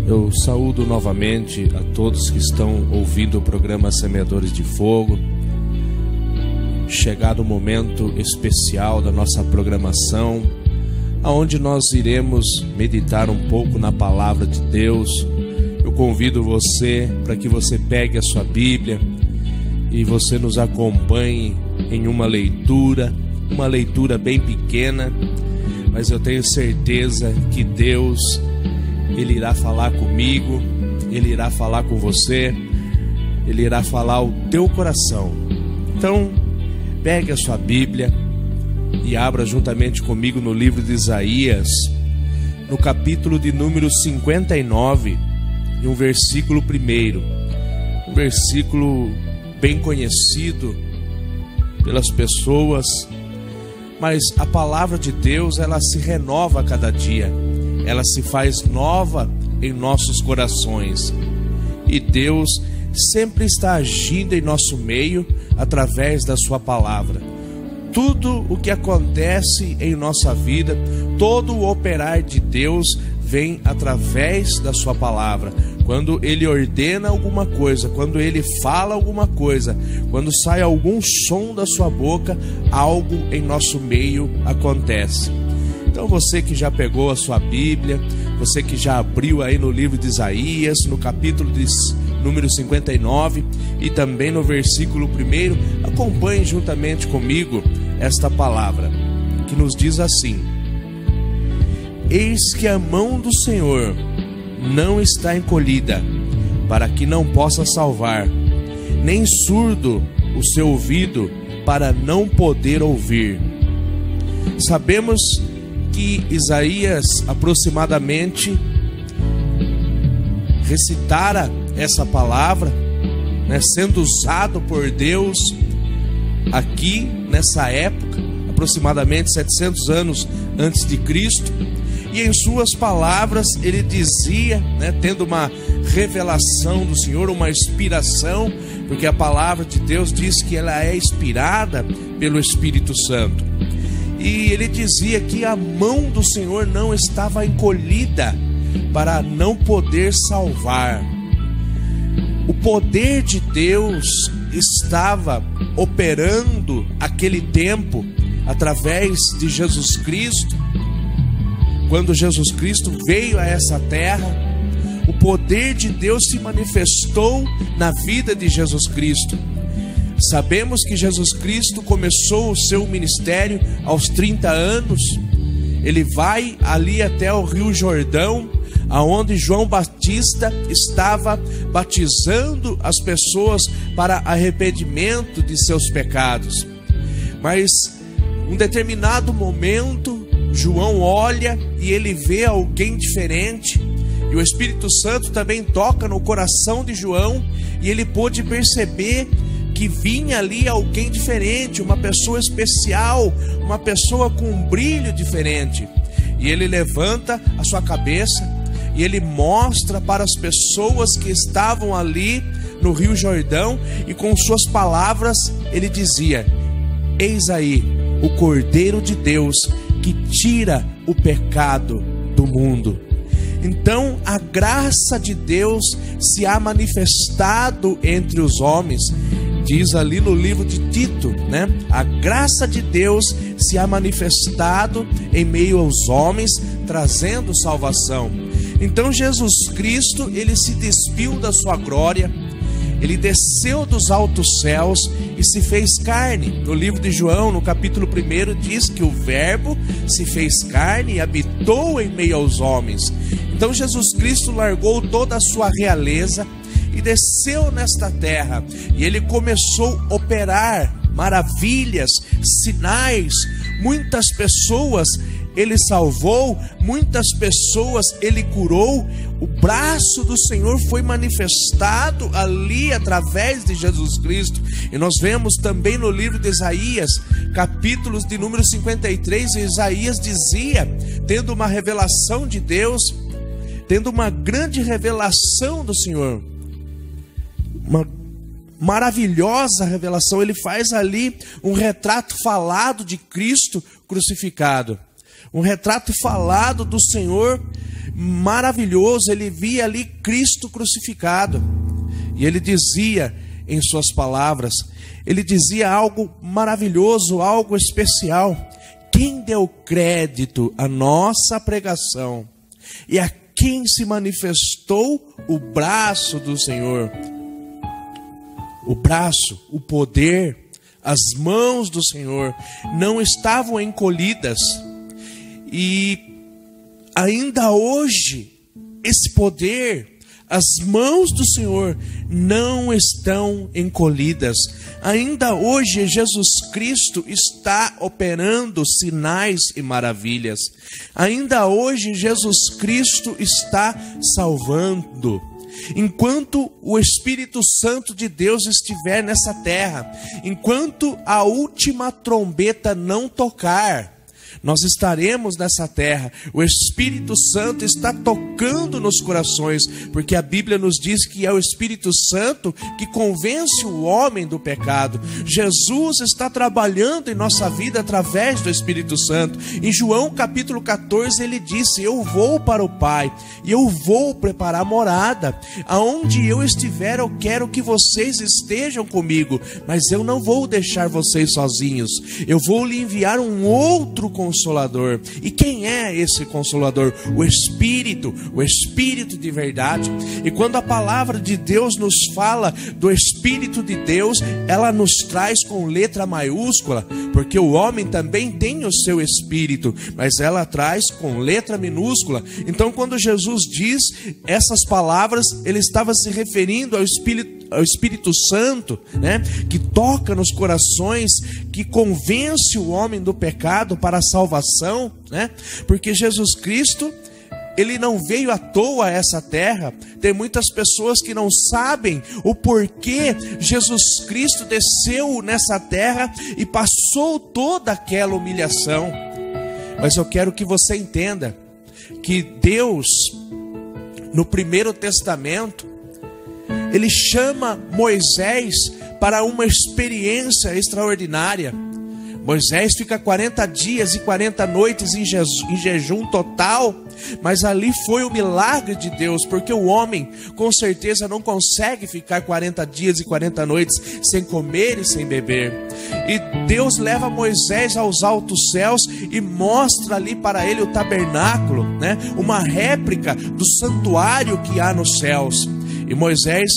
Eu saúdo novamente a todos que estão ouvindo o programa Semeadores de Fogo. Chegado o momento especial da nossa programação, onde nós iremos meditar um pouco na Palavra de Deus. Eu convido você para que você pegue a sua Bíblia e você nos acompanhe em uma leitura bem pequena, mas eu tenho certeza que Deus, Ele irá falar comigo, Ele irá falar com você, Ele irá falar ao teu coração. Então, pegue a sua Bíblia e abra juntamente comigo no livro de Isaías, no capítulo de número 59, e um versículo 1, um versículo bem conhecido pelas pessoas, mas a palavra de Deus, ela se renova a cada dia, ela se faz nova em nossos corações, e Deus sempre está agindo em nosso meio através da sua palavra. Tudo o que acontece em nossa vida, todo o operar de Deus vem através da sua palavra. Quando Ele ordena alguma coisa, quando Ele fala alguma coisa, quando sai algum som da sua boca, algo em nosso meio acontece. Então você que já pegou a sua Bíblia, você que já abriu aí no livro de Isaías, no capítulo de número 59 e também no versículo 1, acompanhe juntamente comigo esta palavra, que nos diz assim: eis que a mão do Senhor não está encolhida, para que não possa salvar, nem surdo o seu ouvido, para não poder ouvir. Sabemos que Isaías aproximadamente recitara essa palavra, sendo usado por Deus aqui nessa época, aproximadamente 700 anos antes de Cristo. E em suas palavras ele dizia, tendo uma revelação do Senhor, uma inspiração, porque a palavra de Deus diz que ela é inspirada pelo Espírito Santo. E ele dizia que a mão do Senhor não estava encolhida para não poder salvar. O poder de Deus estava operando aquele tempo através de Jesus Cristo. Quando Jesus Cristo veio a essa terra, o poder de Deus se manifestou na vida de Jesus Cristo. Sabemos que Jesus Cristo começou o seu ministério aos 30 anos. Ele vai ali até o Rio Jordão, aonde João Batista estava batizando as pessoas para arrependimento de seus pecados. Mas em um determinado momento, João olha e ele vê alguém diferente, e o Espírito Santo também toca no coração de João, e ele pôde perceber que vinha ali alguém diferente, uma pessoa especial, uma pessoa com um brilho diferente. E ele levanta a sua cabeça e ele mostra para as pessoas que estavam ali no Rio Jordão, e com suas palavras ele dizia: eis aí o Cordeiro de Deus que tira o pecado do mundo. Então a graça de Deus se há manifestado entre os homens. Diz ali no livro de Tito, a graça de Deus se há manifestado em meio aos homens, trazendo salvação. Então Jesus Cristo, ele se despiu da sua glória, ele desceu dos altos céus e se fez carne. No livro de João, no capítulo 1, diz que o Verbo se fez carne e habitou em meio aos homens. Então Jesus Cristo largou toda a sua realeza e desceu nesta terra, e ele começou a operar maravilhas, sinais. Muitas pessoas ele salvou, muitas pessoas ele curou. O braço do Senhor foi manifestado ali através de Jesus Cristo. E nós vemos também no livro de Isaías, capítulos de número 53, Isaías dizia, tendo uma revelação de Deus, tendo uma grande revelação do Senhor, uma maravilhosa revelação. Ele faz ali um retrato falado de Cristo crucificado. Um retrato falado do Senhor maravilhoso. Ele via ali Cristo crucificado. E ele dizia em suas palavras, ele dizia algo maravilhoso, algo especial. Quem deu crédito à nossa pregação e a quem se manifestou o braço do Senhor. O braço, o poder, as mãos do Senhor não estavam encolhidas. E ainda hoje, esse poder, as mãos do Senhor não estão encolhidas. Ainda hoje, Jesus Cristo está operando sinais e maravilhas. Ainda hoje, Jesus Cristo está salvando. Enquanto o Espírito Santo de Deus estiver nessa terra, enquanto a última trombeta não tocar, nós estaremos nessa terra. O Espírito Santo está tocando nos corações, porque a Bíblia nos diz que é o Espírito Santo que convence o homem do pecado. Jesus está trabalhando em nossa vida através do Espírito Santo. Em João capítulo 14 ele disse: eu vou para o Pai e eu vou preparar morada. Aonde eu estiver, eu quero que vocês estejam comigo, mas eu não vou deixar vocês sozinhos. Eu vou lhe enviar um outro Consolador. E quem é esse Consolador? O Espírito de verdade. E quando a palavra de Deus nos fala do Espírito de Deus, ela nos traz com letra maiúscula, porque o homem também tem o seu espírito, mas ela traz com letra minúscula. Então, quando Jesus diz essas palavras, ele estava se referindo ao Espírito Santo, né? Que toca nos corações, que convence o homem do pecado para a salvação, né? Porque Jesus Cristo, ele não veio à toa a essa terra. Tem muitas pessoas que não sabem o porquê Jesus Cristo desceu nessa terra e passou toda aquela humilhação. Mas eu quero que você entenda que Deus, no Primeiro Testamento, ele chama Moisés para uma experiência extraordinária. Moisés fica 40 dias e 40 noites em jejum total, mas ali foi o milagre de Deus, porque o homem com certeza não consegue ficar 40 dias e 40 noites sem comer e sem beber. E Deus leva Moisés aos altos céus e mostra ali para ele o tabernáculo, né? Uma réplica do santuário que há nos céus. E Moisés,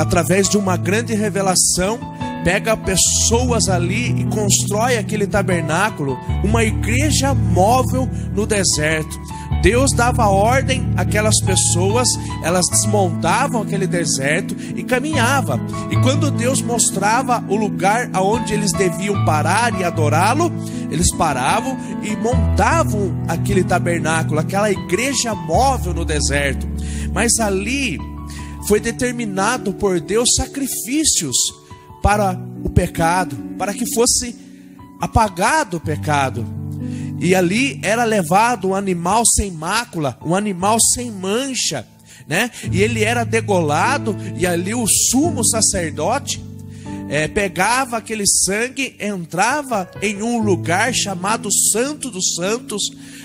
através de uma grande revelação, pega pessoas ali e constrói aquele tabernáculo, uma igreja móvel no deserto. Deus dava ordem àquelas pessoas, elas desmontavam aquele deserto e caminhavam. E quando Deus mostrava o lugar aonde eles deviam parar e adorá-lo, eles paravam e montavam aquele tabernáculo, aquela igreja móvel no deserto. Mas ali foi determinado por Deus sacrifícios para o pecado, para que fosse apagado o pecado. E ali era levado um animal sem mácula, um animal sem mancha, né? E ele era degolado, e ali o sumo sacerdote pegava aquele sangue, entrava em um lugar chamado Santo dos Santos,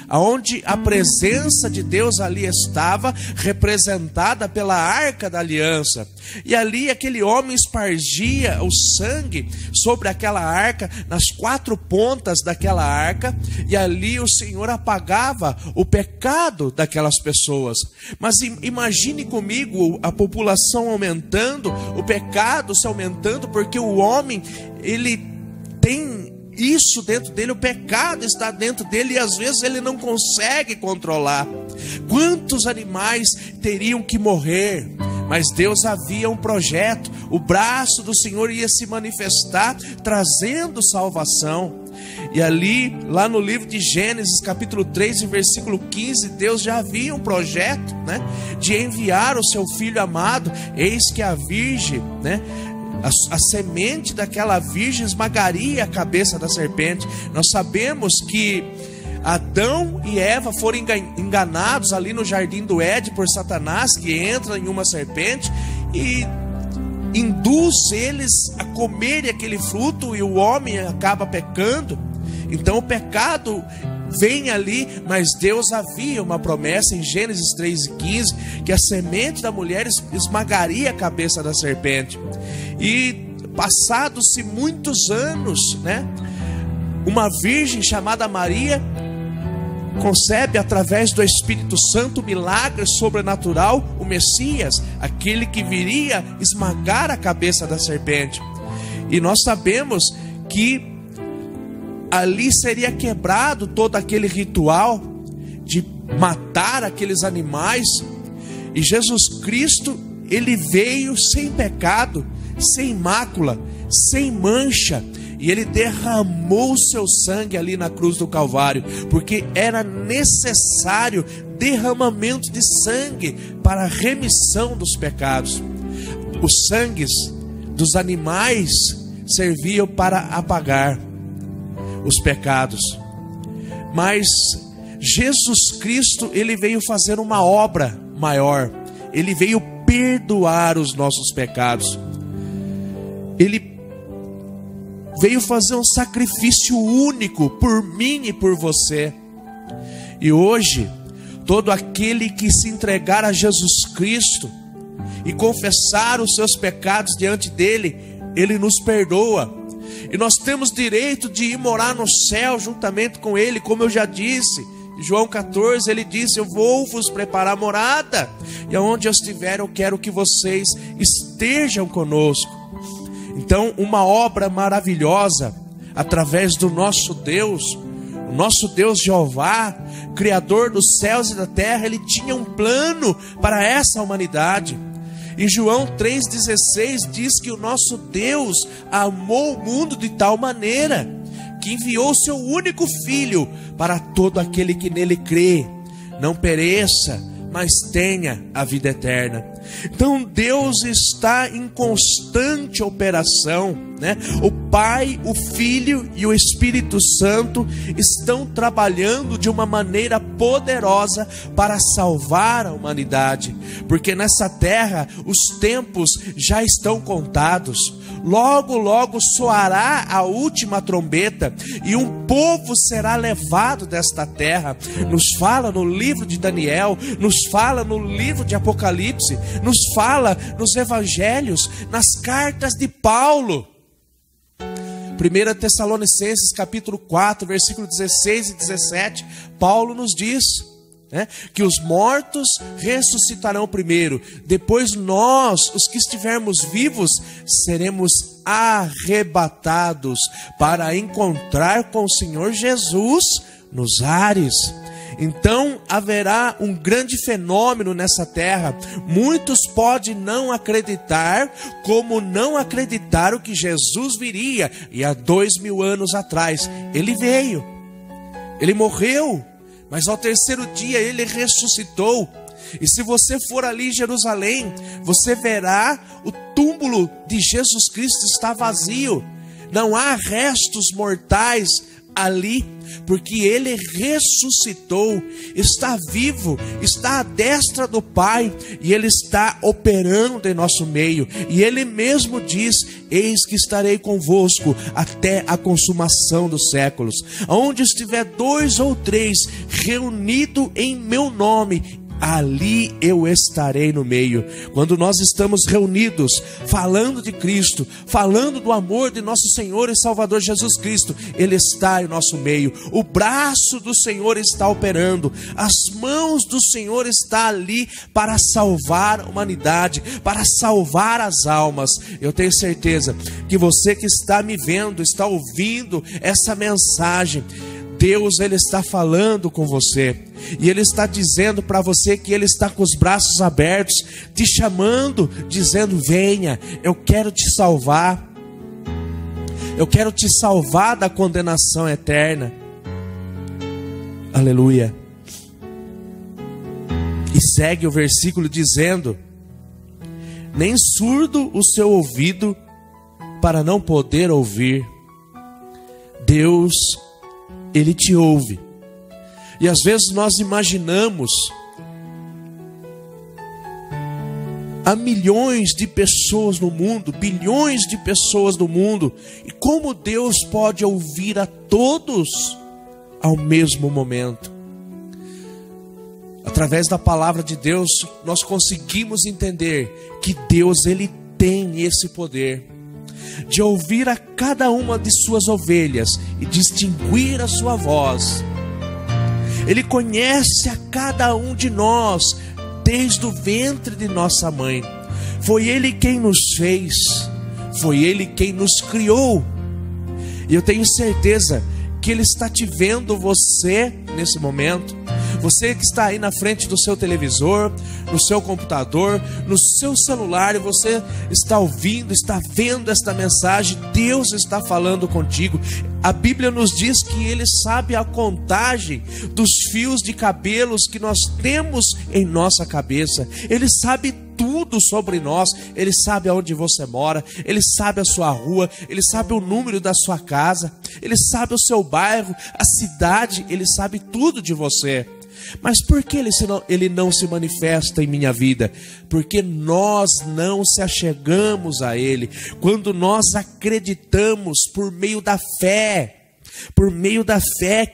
onde a presença de Deus ali estava, representada pela Arca da Aliança. E ali aquele homem espargia o sangue sobre aquela arca, nas 4 pontas daquela arca, e ali o Senhor apagava o pecado daquelas pessoas. Mas imagine comigo a população aumentando, o pecado se aumentando, porque o homem, ele tem isso dentro dele, o pecado está dentro dele, e às vezes ele não consegue controlar. Quantos animais teriam que morrer? Mas Deus havia um projeto, o braço do Senhor ia se manifestar, trazendo salvação. E ali, lá no livro de Gênesis, capítulo 3, versículo 15, Deus já havia um projeto, né, de enviar o seu Filho amado. Eis que a virgem, né, a semente daquela virgem esmagaria a cabeça da serpente. Nós sabemos que Adão e Eva foram enganados ali no jardim do Éden por Satanás, que entra em uma serpente e induz eles a comerem aquele fruto, e o homem acaba pecando. Então o pecado vem ali, mas Deus havia uma promessa em Gênesis 3:15, que a semente da mulher esmagaria a cabeça da serpente. E passados-se muitos anos, uma virgem chamada Maria concebe através do Espírito Santo milagre sobrenatural, o Messias, aquele que viria esmagar a cabeça da serpente. E nós sabemos que ali seria quebrado todo aquele ritual de matar aqueles animais. E Jesus Cristo, ele veio sem pecado, sem mácula, sem mancha, e ele derramou o seu sangue ali na cruz do Calvário, porque era necessário derramamento de sangue para a remissão dos pecados. Os sangues dos animais serviam para apagar os pecados, mas Jesus Cristo, ele veio fazer uma obra maior. Ele veio perdoar os nossos pecados. Ele veio fazer um sacrifício único por mim e por você. E hoje, todo aquele que se entregar a Jesus Cristo e confessar os seus pecados diante dele, ele nos perdoa. E nós temos direito de ir morar no céu juntamente com ele, como eu já disse. João 14, ele disse: eu vou vos preparar morada, e aonde eu estiver, eu quero que vocês estejam conosco. Então, uma obra maravilhosa, através do nosso Deus, o nosso Deus Jeová, Criador dos céus e da terra, ele tinha um plano para essa humanidade. Em João 3,16 diz que o nosso Deus amou o mundo de tal maneira que enviou o seu único Filho para todo aquele que nele crê, não pereça, mas tenha a vida eterna. Então Deus está em constante operação, O Pai, o Filho e o Espírito Santo estão trabalhando de uma maneira poderosa para salvar a humanidade, porque nessa terra os tempos já estão contados. Logo, logo soará a última trombeta e um povo será levado desta terra. Nos fala no livro de Daniel, nos fala no livro de Apocalipse, nos fala nos evangelhos, nas cartas de Paulo. 1 Tessalonicenses capítulo 4, versículo 16 e 17, Paulo nos diz que os mortos ressuscitarão primeiro, depois nós, os que estivermos vivos, seremos arrebatados para encontrar com o Senhor Jesus nos ares. Então haverá um grande fenômeno nessa terra. Muitos podem não acreditar, como não acreditaram que Jesus viria. E há 2000 anos atrás ele veio, ele morreu, mas ao terceiro dia ele ressuscitou. E se você for ali em Jerusalém, você verá o túmulo de Jesus Cristo está vazio. Não há restos mortais ali, porque ele ressuscitou, está vivo, está à destra do Pai, e ele está operando em nosso meio. E ele mesmo diz: eis que estarei convosco até a consumação dos séculos. Onde estiver 2 ou 3 reunidos em meu nome, ali eu estarei no meio. Quando nós estamos reunidos, falando de Cristo, falando do amor de nosso Senhor e Salvador Jesus Cristo, ele está em nosso meio. O braço do Senhor está operando, as mãos do Senhor está ali para salvar a humanidade, para salvar as almas. Eu tenho certeza que você que está me vendo, está ouvindo essa mensagem, Deus, ele está falando com você, e ele está dizendo para você que ele está com os braços abertos, te chamando, dizendo: venha, eu quero te salvar, eu quero te salvar da condenação eterna. Aleluia. E segue o versículo dizendo: nem surdo o seu ouvido para não poder ouvir. Deus, ele te ouve. E às vezes nós imaginamos Há milhões de pessoas no mundo, bilhões de pessoas no mundo. E como Deus pode ouvir a todos ao mesmo momento? Através da palavra de Deus, nós conseguimos entender que Deus, Ele tem esse poder de ouvir a cada uma de suas ovelhas e distinguir a sua voz. Ele conhece a cada um de nós desde o ventre de nossa mãe. Foi Ele quem nos fez, foi Ele quem nos criou. E eu tenho certeza que Ele está te vendo você nesse momento. Você que está aí na frente do seu televisor, no seu computador, no seu celular, e você está ouvindo, está vendo esta mensagem. Deus está falando contigo. A Bíblia nos diz que Ele sabe a contagem dos fios de cabelos que nós temos em nossa cabeça. Ele sabe tudo sobre nós. Ele sabe aonde você mora, Ele sabe a sua rua, Ele sabe o número da sua casa, Ele sabe o seu bairro, a cidade, Ele sabe tudo de você. Mas por que Ele não se manifesta em minha vida? Porque nós não se achegamos a Ele. Quando nós acreditamos por meio da fé,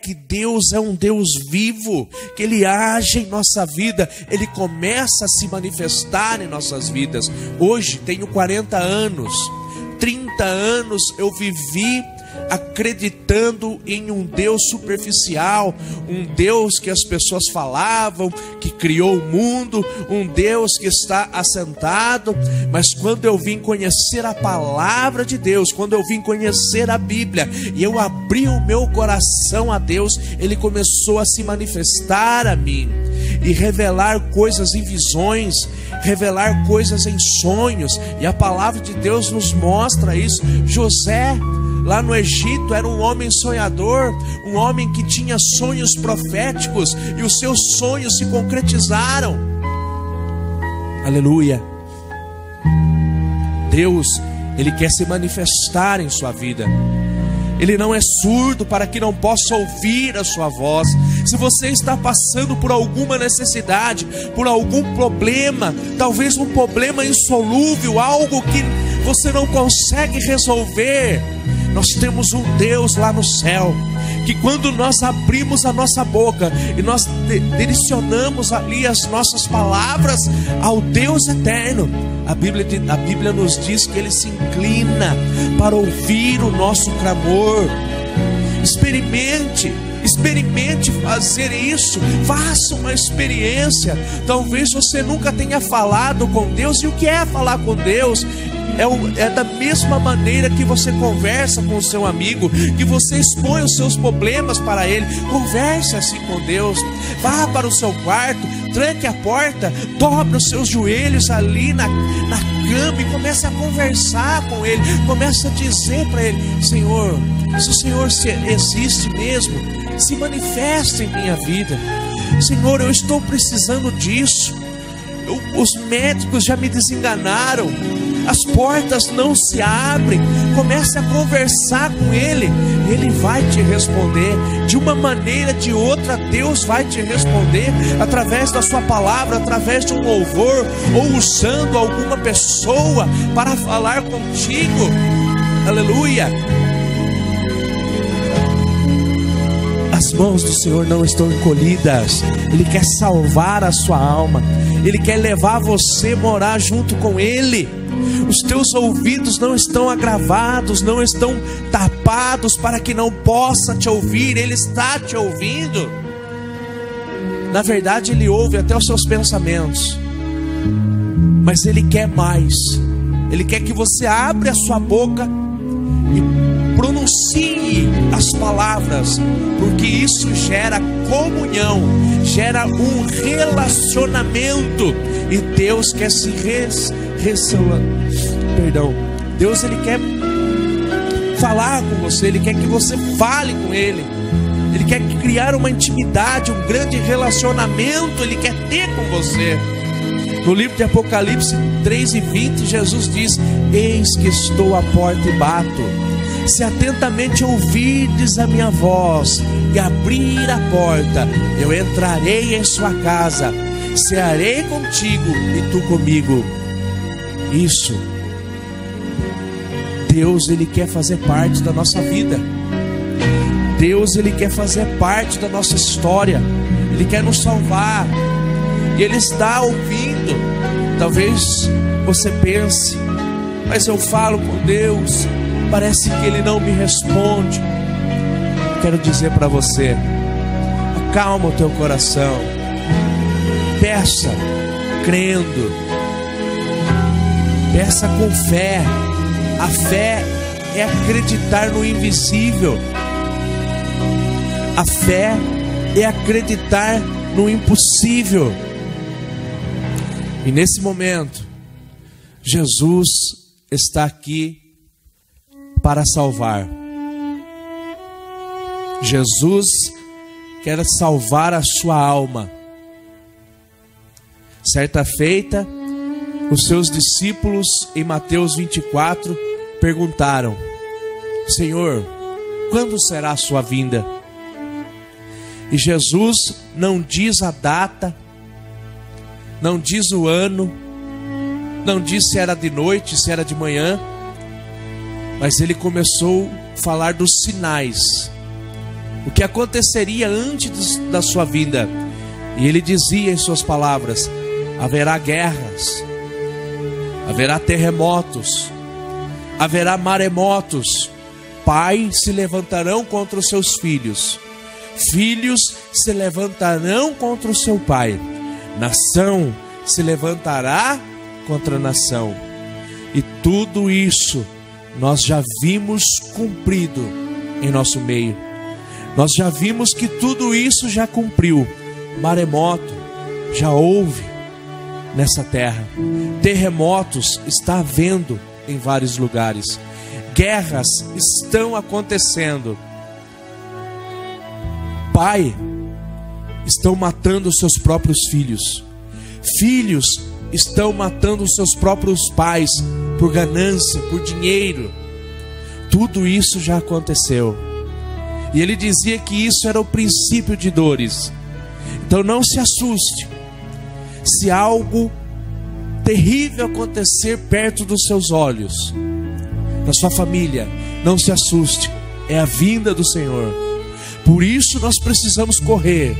que Deus é um Deus vivo, que Ele age em nossa vida, Ele começa a se manifestar em nossas vidas. Hoje tenho 40 anos, 30 anos eu vivi acreditando em um Deus superficial, um Deus que as pessoas falavam, que criou o mundo, um Deus que está assentado. Mas quando eu vim conhecer a palavra de Deus, quando eu vim conhecer a Bíblia, e eu abri o meu coração a Deus, Ele começou a se manifestar a mim e revelar coisas em visões, revelar coisas em sonhos. E a palavra de Deus nos mostra isso. José, lá no Egito, era um homem sonhador, um homem que tinha sonhos proféticos, e os seus sonhos se concretizaram. Aleluia. Deus, Ele quer se manifestar em sua vida. Ele não é surdo para que não possa ouvir a sua voz. Se você está passando por alguma necessidade, por algum problema, talvez um problema insolúvel, algo que você não consegue resolver, nós temos um Deus lá no céu, que quando nós abrimos a nossa boca e nós direcionamos ali as nossas palavras ao Deus eterno, a Bíblia nos diz que Ele se inclina para ouvir o nosso clamor. Experimente fazer isso. Faça uma experiência. Talvez você nunca tenha falado com Deus. E o que é falar com Deus? É da mesma maneira que você conversa com o seu amigo, que você expõe os seus problemas para ele. Converse assim com Deus. Vá para o seu quarto, tranque a porta, dobre os seus joelhos ali na cama e comece a conversar com Ele. Comece a dizer para Ele: Senhor, se o Senhor existe mesmo, se manifesta em minha vida. Senhor, eu estou precisando disso. Os médicos já me desenganaram, as portas não se abrem. Comece a conversar com Ele, Ele vai te responder. De uma maneira, de outra, Deus vai te responder, através da sua palavra, através de um louvor, ou usando alguma pessoa para falar contigo. Aleluia. As mãos do Senhor não estão encolhidas. Ele quer salvar a sua alma, Ele quer levar você a morar junto com Ele. Os teus ouvidos não estão agravados, não estão tapados para que não possa te ouvir. Ele está te ouvindo. Na verdade, Ele ouve até os seus pensamentos, mas Ele quer mais. Ele quer que você abra a sua boca e pronuncie as palavras, porque isso gera comunhão, gera um relacionamento. E Deus quer Deus, Ele quer falar com você. Ele quer que você fale com Ele. Ele quer criar uma intimidade, um grande relacionamento Ele quer ter com você. No livro de Apocalipse 3:20, Jesus diz: eis que estou à porta e bato. Se atentamente ouvirdes a minha voz e abrir a porta, eu entrarei em sua casa, cearei contigo e tu comigo. isso, Deus, Ele quer fazer parte da nossa vida. Deus, Ele quer fazer parte da nossa história. Ele quer nos salvar. E Ele está ouvindo. Talvez você pense: mas eu falo com Deus, parece que Ele não me responde. Quero dizer para você: acalma o teu coração. Peça crendo. Peça com fé. A fé é acreditar no invisível. A fé é acreditar no impossível. E nesse momento, Jesus está aqui para salvar. Jesus quer salvar a sua alma. Certa feita, os seus discípulos, em Mateus 24, perguntaram: Senhor, quando será a sua vinda? E Jesus não diz a data, não diz o ano, não diz se era de noite, se era de manhã, mas Ele começou a falar dos sinais, o que aconteceria antes da sua vinda. E Ele dizia em suas palavras: haverá guerras, haverá terremotos, haverá maremotos. Pais se levantarão contra os seus filhos, filhos se levantarão contra o seu pai, nação se levantará contra a nação. E tudo isso nós já vimos cumprido em nosso meio. Nós já vimos que tudo isso já cumpriu. Maremoto já houve nessa terra. Terremotos está havendo em vários lugares. Guerras estão acontecendo. Pai estão matando os seus próprios filhos. Filhos estão matando os seus próprios pais por ganância, por dinheiro. Tudo isso já aconteceu. E Ele dizia que isso era o princípio de dores. Então não se assuste se algo terrível acontecer perto dos seus olhos, na sua família. Não se assuste, é a vinda do Senhor. Por isso nós precisamos correr,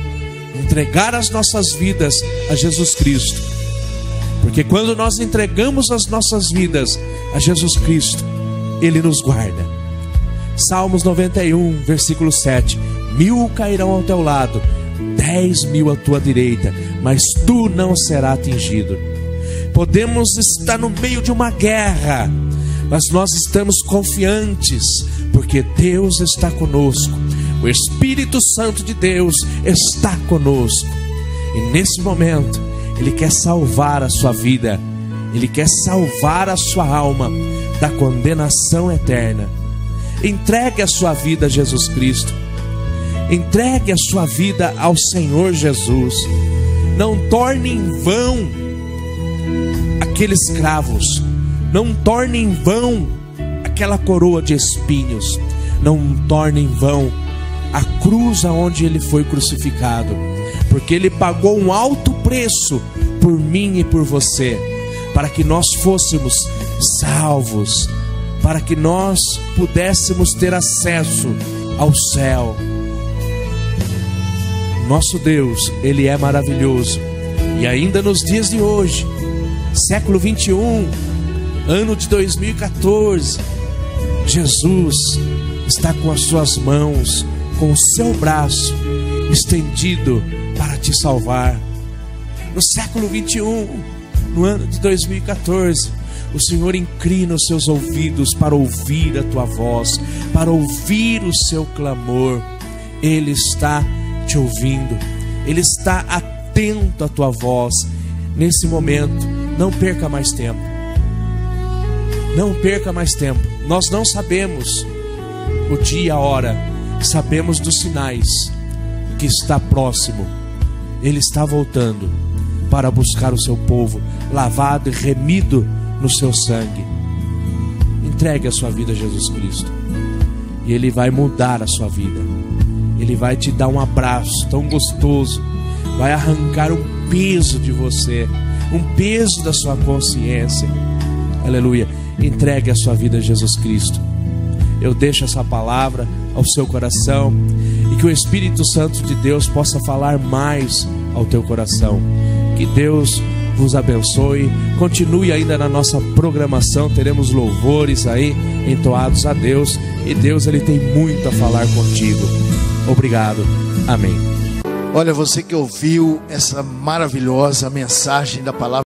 entregar as nossas vidas a Jesus Cristo, porque quando nós entregamos as nossas vidas a Jesus Cristo, Ele nos guarda. Salmos 91, versículo 7: 1000 cairão ao teu lado, 10.000 à tua direita, mas tu não serás atingido. Podemos estar no meio de uma guerra, mas nós estamos confiantes, porque Deus está conosco. O Espírito Santo de Deus está conosco. E nesse momento Ele quer salvar a sua vida. Ele quer salvar a sua alma da condenação eterna. Entregue a sua vida a Jesus Cristo. Entregue a sua vida ao Senhor Jesus. Não torne em vão aqueles cravos. Não torne em vão aquela coroa de espinhos. Não torne em vão a cruz aonde Ele foi crucificado, porque Ele pagou um alto preço por mim e por você, para que nós fôssemos salvos, para que nós pudéssemos ter acesso ao céu. Nosso Deus, Ele é maravilhoso. E ainda nos dias de hoje, século 21, ano de 2014, Jesus está com as suas mãos, com o seu braço estendido para te salvar. No século 21, no ano de 2014, o Senhor inclina os seus ouvidos para ouvir a tua voz, para ouvir o seu clamor. Ele está te ouvindo, Ele está atento à tua voz. Nesse momento, não perca mais tempo. Não perca mais tempo. Nós não sabemos o dia, a hora, sabemos dos sinais que está próximo. Ele está voltando para buscar o seu povo, lavado e remido no seu sangue. Entregue a sua vida a Jesus Cristo, e Ele vai mudar a sua vida. Ele vai te dar um abraço tão gostoso, vai arrancar um peso de você, um peso da sua consciência. aleluia, entregue a sua vida a Jesus Cristo. Eu deixo essa palavra ao seu coração e que o Espírito Santo de Deus possa falar mais ao teu coração. Que Deus vos abençoe. Continue ainda na nossa programação, teremos louvores aí entoados a Deus, e Deus, Ele tem muito a falar contigo. Obrigado, amém. Olha, você que ouviu essa maravilhosa mensagem da palavra